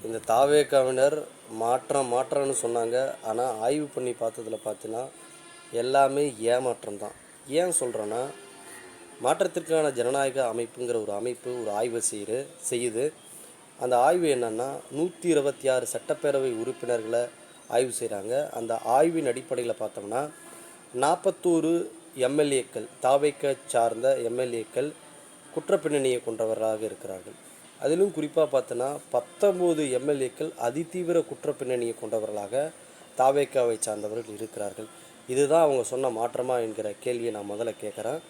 இந்த தாவேகாவினர் மாற்றம்னு சொன்னாங்க. ஆனால் ஆய்வு பண்ணி பார்த்ததில் பார்த்தீங்கன்னா எல்லாமே ஏமாற்றம் தான். ஏன் சொல்கிறேன்னா, மாற்றத்திற்கான ஜனநாயக அமைப்புங்கிற ஒரு அமைப்பு ஒரு ஆய்வு செய்யுது. அந்த ஆய்வு என்னென்னா 126 சட்டப்பேரவை உறுப்பினர்களை ஆய்வு செய்கிறாங்க. அந்த ஆய்வின் அடிப்படையில் பார்த்தோம்னா 41 எம்எல்ஏக்கள் தாவேக்கா சார்ந்த எம்எல்ஏக்கள் குற்றப்பின்னணியை கொண்டவர்களாக இருக்கிறார்கள். அதிலும் குறிப்பாக பார்த்தோன்னா 19 எம்எல்ஏக்கள் அதிதீவிர குற்றப்பின்னணியை கொண்டவர்களாக தாவேக்காவை சார்ந்தவர்கள் இருக்கிறார்கள். இதுதான் அவங்க சொன்ன மாற்றமா என்கிற கேள்வியை நான் முதல்ல கேட்குறேன்.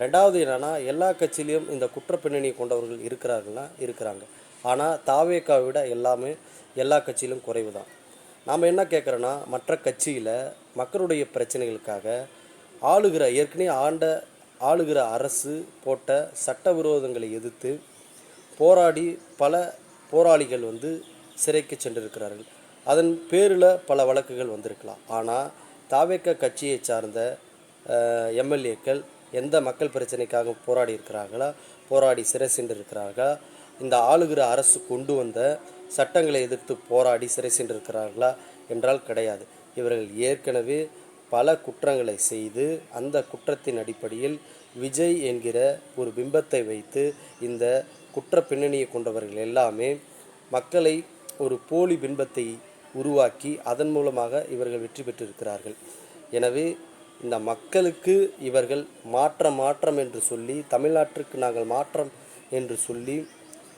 ரெண்டாவது என்னென்னா, எல்லா கட்சியிலையும் இந்த குற்றப்பின்னணியை கொண்டவர்கள் இருக்கிறாங்க. ஆனால் தாவேக்காவை விட எல்லா கட்சியிலும் குறைவு தான். நாம் என்ன கேட்குறோன்னா, மற்ற கட்சியில் மக்களுடைய பிரச்சனைகளுக்காக ஏற்கனவே ஆளுகிற அரசு போட்ட சட்டவிரோதங்களை எதிர்த்து போராடி பல போராளிகள் சிறைக்கு சென்றிருக்கிறார்கள். அதன் பேரில் பல வழக்குகள் வந்திருக்கலாம். ஆனால் தாவேக்கா கட்சியை சார்ந்த எம்எல்ஏக்கள் எந்த மக்கள் பிரச்சனைக்காக போராடி சிறை சென்றிருக்கிறார்களா, இந்த ஆளுகிற அரசு கொண்டு வந்த சட்டங்களை எதிர்த்து போராடி சிறை சென்றிருக்கிறார்களா என்றால் கிடையாது. இவர்கள் ஏற்கனவே பல குற்றங்களை செய்து அந்த குற்றத்தின் அடிப்படையில் விஜய் என்கிற ஒரு பிம்பத்தை வைத்து இந்த குற்ற பின்னணியை கொண்டவர்கள் எல்லாமே மக்களை ஒரு போலி பிம்பத்தை உருவாக்கி அதன் மூலமாக இவர்கள் வெற்றி பெற்றிருக்கிறார்கள். எனவே இந்த மக்களுக்கு இவர்கள் மாற்றம் என்று சொல்லி, தமிழ்நாட்டிற்கு நாங்கள் மாற்றம் என்று சொல்லி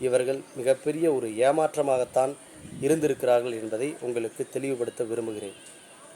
இவர்கள் மிகப்பெரிய ஒரு ஏமாற்றமாகத்தான் இருந்திருக்கிறார்கள் என்பதை உங்களுக்கு தெளிவுபடுத்த விரும்புகிறேன்.